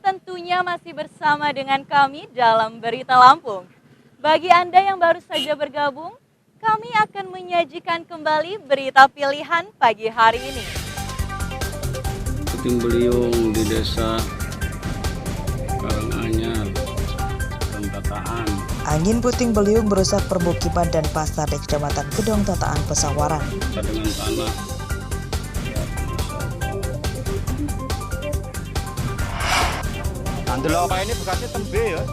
tentunya masih bersama dengan kami dalam Berita Lampung. Bagi Anda yang baru saja bergabung, kami akan menyajikan kembali berita pilihan pagi hari ini. Puting beliung di desa Karanganyar, Tataan. Angin puting beliung merusak permukiman dan pasar di Kecamatan Gedong Tataan, Pesawaran. Dengan tanah. Andeloka ini bekasnya tembe ya.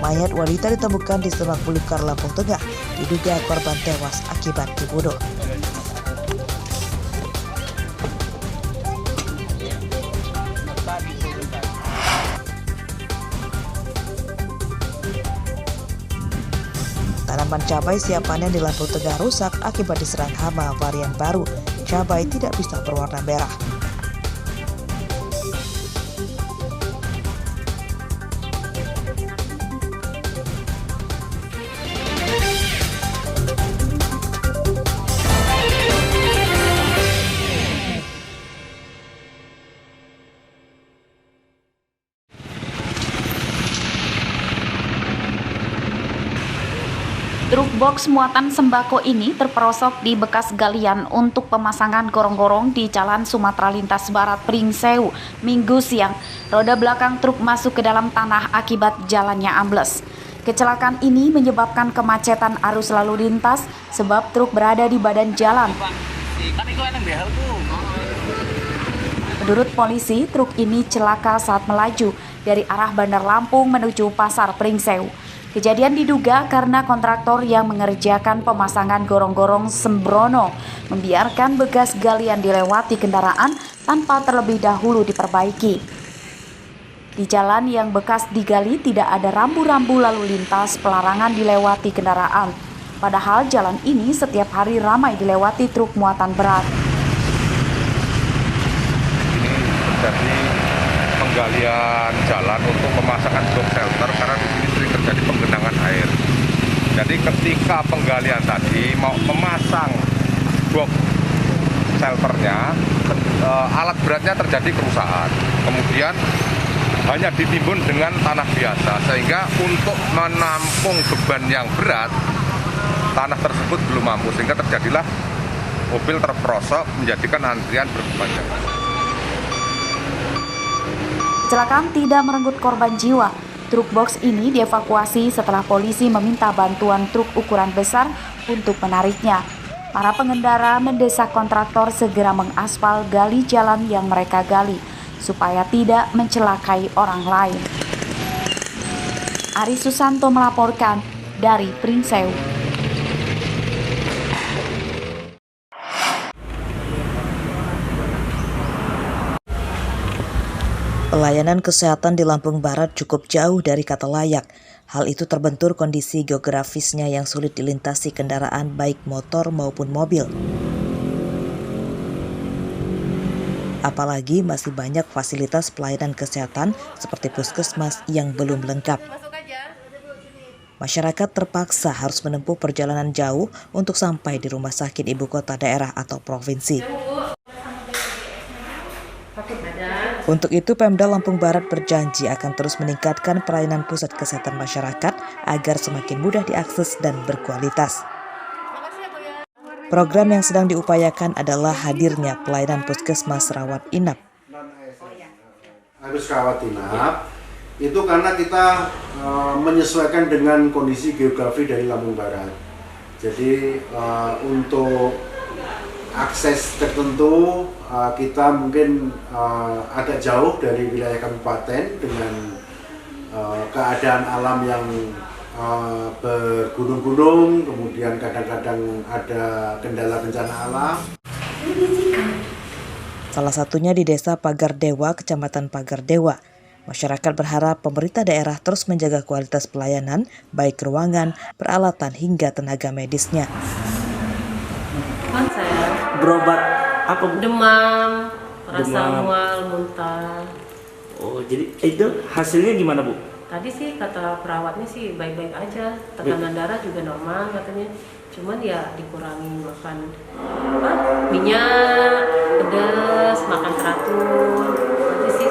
Mayat wanita ditemukan di Semak Belukar, Lampung Tengah. Diduga korban tewas akibat dibunuh. Tanaman cabai siap panen di Lampung Tengah rusak akibat diserang hama varian baru. Cabai tidak bisa berwarna merah. Truk box muatan sembako ini terperosok di bekas galian untuk pemasangan gorong-gorong di Jalan Sumatera Lintas Barat Pringsewu, Minggu siang. Roda belakang truk masuk ke dalam tanah akibat jalannya ambles. Kecelakaan ini menyebabkan kemacetan arus lalu lintas sebab truk berada di badan jalan. Menurut polisi, truk ini celaka saat melaju dari arah Bandar Lampung menuju Pasar Pringsewu. Kejadian diduga karena kontraktor yang mengerjakan pemasangan gorong-gorong sembrono membiarkan bekas galian dilewati kendaraan tanpa terlebih dahulu diperbaiki. Di jalan yang bekas digali tidak ada rambu-rambu lalu lintas pelarangan dilewati kendaraan. Padahal jalan ini setiap hari ramai dilewati truk muatan berat. Ini terjadi penggalian jalan untuk pemasangan box shelter karena di sini sering terjadi penggenangan air. Jadi ketika penggalian tadi mau memasang box shelternya, alat beratnya terjadi kerusakan. Kemudian hanya ditimbun dengan tanah biasa, sehingga untuk menampung beban yang berat, tanah tersebut belum mampu, sehingga terjadilah mobil terperosok menjadikan antrian berkepanjangan. Kecelakaan tidak merenggut korban jiwa. Truk box ini dievakuasi setelah polisi meminta bantuan truk ukuran besar untuk menariknya. Para pengendara mendesak kontraktor segera mengaspal gali jalan yang mereka gali, supaya tidak mencelakai orang lain. Ari Susanto melaporkan dari Pringsewu. Pelayanan kesehatan di Lampung Barat cukup jauh dari kata layak. Hal itu terbentur kondisi geografisnya yang sulit dilintasi kendaraan baik motor maupun mobil. Apalagi masih banyak fasilitas pelayanan kesehatan seperti puskesmas yang belum lengkap. Masyarakat terpaksa harus menempuh perjalanan jauh untuk sampai di rumah sakit ibu kota daerah atau provinsi. Untuk itu, Pemda Lampung Barat berjanji akan terus meningkatkan pelayanan pusat kesehatan masyarakat agar semakin mudah diakses dan berkualitas. Program yang sedang diupayakan adalah hadirnya pelayanan puskesmas rawat inap. Harus rawat inap, itu karena kita menyesuaikan dengan kondisi geografi dari Lampung Barat. Jadi untuk akses tertentu kita mungkin agak jauh dari wilayah kabupaten dengan keadaan alam yang bergunung-gunung, kemudian kadang-kadang ada kendala bencana alam. Salah satunya di Desa Pagar Dewa, Kecamatan Pagar Dewa. Masyarakat berharap pemerintah daerah terus menjaga kualitas pelayanan, baik ruangan, peralatan hingga tenaga medisnya. Berobat apa? Demam, rasa mual, muntah. Oh, jadi itu hasilnya gimana, Bu? Tadi sih kata perawatnya sih baik-baik aja, tekanan darah juga normal katanya. Cuman ya dikurangi makan minyak, pedas, makan teratur. Nanti sih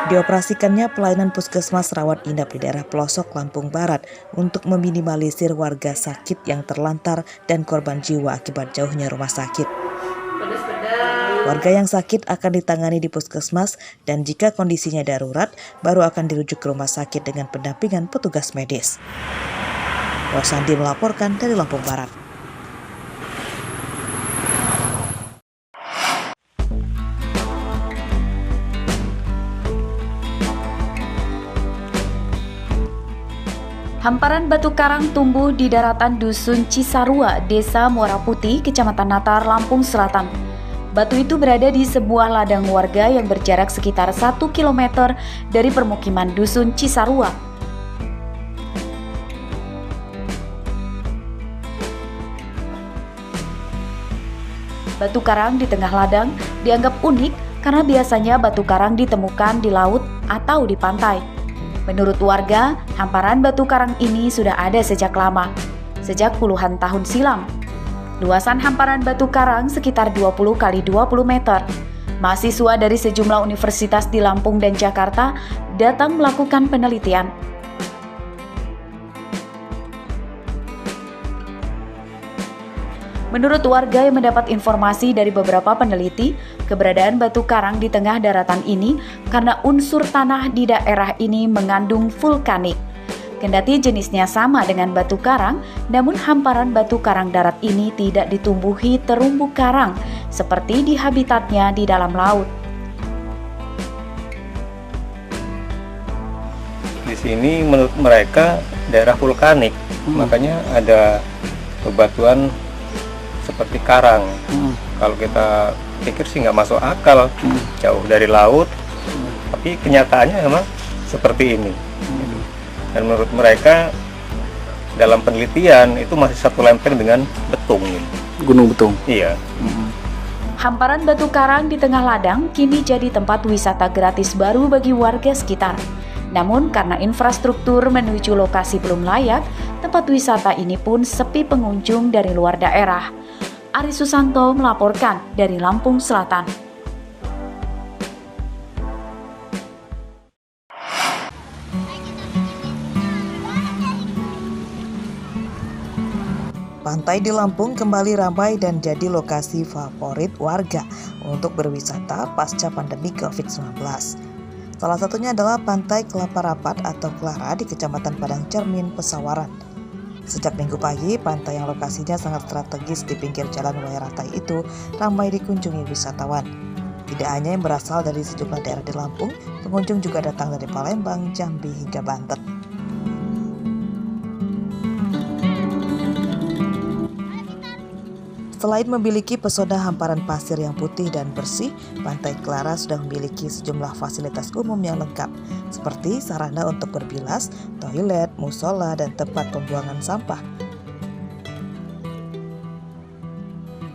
Dioperasikannya pelayanan puskesmas rawat inap di daerah pelosok Lampung Barat untuk meminimalisir warga sakit yang terlantar dan korban jiwa akibat jauhnya rumah sakit. Warga yang sakit akan ditangani di puskesmas dan jika kondisinya darurat, baru akan dirujuk ke rumah sakit dengan pendampingan petugas medis. Rosandi melaporkan dari Lampung Barat. Hamparan batu karang tumbuh di daratan Dusun Cisarua, Desa Muara Putih, Kecamatan Natar, Lampung Selatan. Batu itu berada di sebuah ladang warga yang berjarak sekitar 1 km dari permukiman Dusun Cisarua. Batu karang di tengah ladang dianggap unik karena biasanya batu karang ditemukan di laut atau di pantai. Menurut warga, hamparan batu karang ini sudah ada sejak lama, sejak puluhan tahun silam. Luasan hamparan batu karang sekitar 20 x 20 meter. Mahasiswa dari sejumlah universitas di Lampung dan Jakarta datang melakukan penelitian. Menurut warga yang mendapat informasi dari beberapa peneliti, keberadaan batu karang di tengah daratan ini karena unsur tanah di daerah ini mengandung vulkanik. Kendati jenisnya sama dengan batu karang, namun hamparan batu karang darat ini tidak ditumbuhi terumbu karang seperti di habitatnya di dalam laut. Di sini menurut mereka daerah vulkanik, makanya ada bebatuan seperti karang. Kalau kita pikir sih nggak masuk akal, jauh dari laut, tapi kenyataannya memang seperti ini. Dan menurut mereka dalam penelitian itu masih satu lempeng dengan betung. Gunung Betung. Iya. Hamparan batu karang di tengah ladang kini jadi tempat wisata gratis baru bagi warga sekitar. Namun karena infrastruktur menuju lokasi belum layak, tempat wisata ini pun sepi pengunjung dari luar daerah. Ari Susanto melaporkan dari Lampung Selatan. Pantai di Lampung kembali ramai dan jadi lokasi favorit warga untuk berwisata pasca pandemi COVID-19. Salah satunya adalah Pantai Kelapa Rapat atau Klara di Kecamatan Padang Cermin, Pesawaran. Sejak Minggu pagi, pantai yang lokasinya sangat strategis di pinggir jalan Wairatai itu ramai dikunjungi wisatawan. Tidak hanya yang berasal dari sejumlah daerah di Lampung, pengunjung juga datang dari Palembang, Jambi, hingga Banten. Selain memiliki pesona hamparan pasir yang putih dan bersih, Pantai Klara sudah memiliki sejumlah fasilitas umum yang lengkap, seperti sarana untuk berbilas, toilet, musola, dan tempat pembuangan sampah.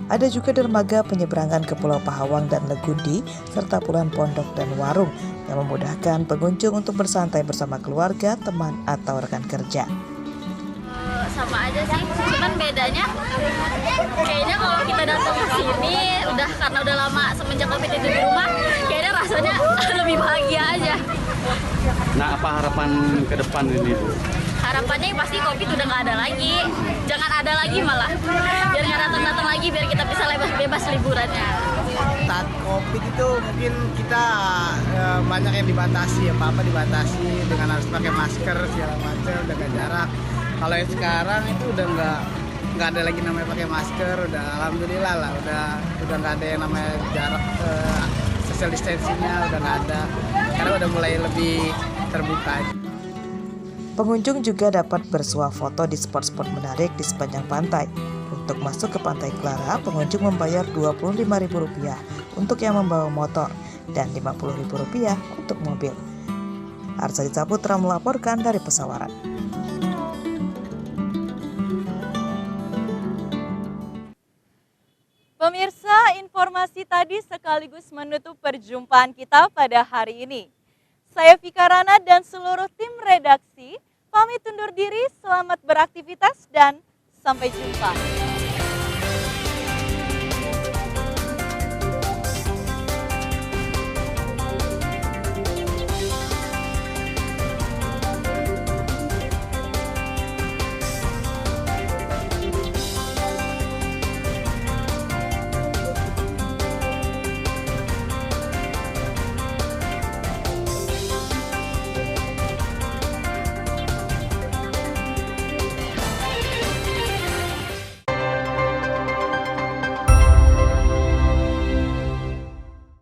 Ada juga dermaga penyeberangan ke Pulau Pahawang dan Legundi, serta puluhan pondok dan warung yang memudahkan pengunjung untuk bersantai bersama keluarga, teman, atau rekan kerja. Sama aja sih, cuman bedanya kayaknya kalau kita datang ke sini karena udah lama semenjak COVID itu di rumah, kayaknya rasanya lebih bahagia aja. Nah, apa harapan ke depan ini, Bu? Harapannya yang pasti COVID udah nggak ada lagi, jangan ada lagi malah, biar nggak datang-datang lagi, biar kita bisa bebas liburannya. Saat COVID itu mungkin kita banyak yang dibatasi, apa-apa dibatasi dengan harus pakai masker segala macam, jaga jarak. Kalau yang sekarang itu udah nggak ada lagi namanya pakai masker, udah alhamdulillah lah, udah nggak ada yang namanya jarak, social distancingnya udah nggak ada, karena udah mulai lebih terbuka. Pengunjung juga dapat bersuah foto di spot-spot menarik di sepanjang pantai. Untuk masuk ke Pantai Klara, pengunjung membayar Rp25.000 untuk yang membawa motor dan Rp50.000 untuk mobil. Arsadi Saputra melaporkan dari Pesawaran. Pemirsa, informasi tadi sekaligus menutup perjumpaan kita pada hari ini. Saya Vika Rana dan seluruh tim redaksi pamit undur diri, selamat beraktivitas dan sampai jumpa.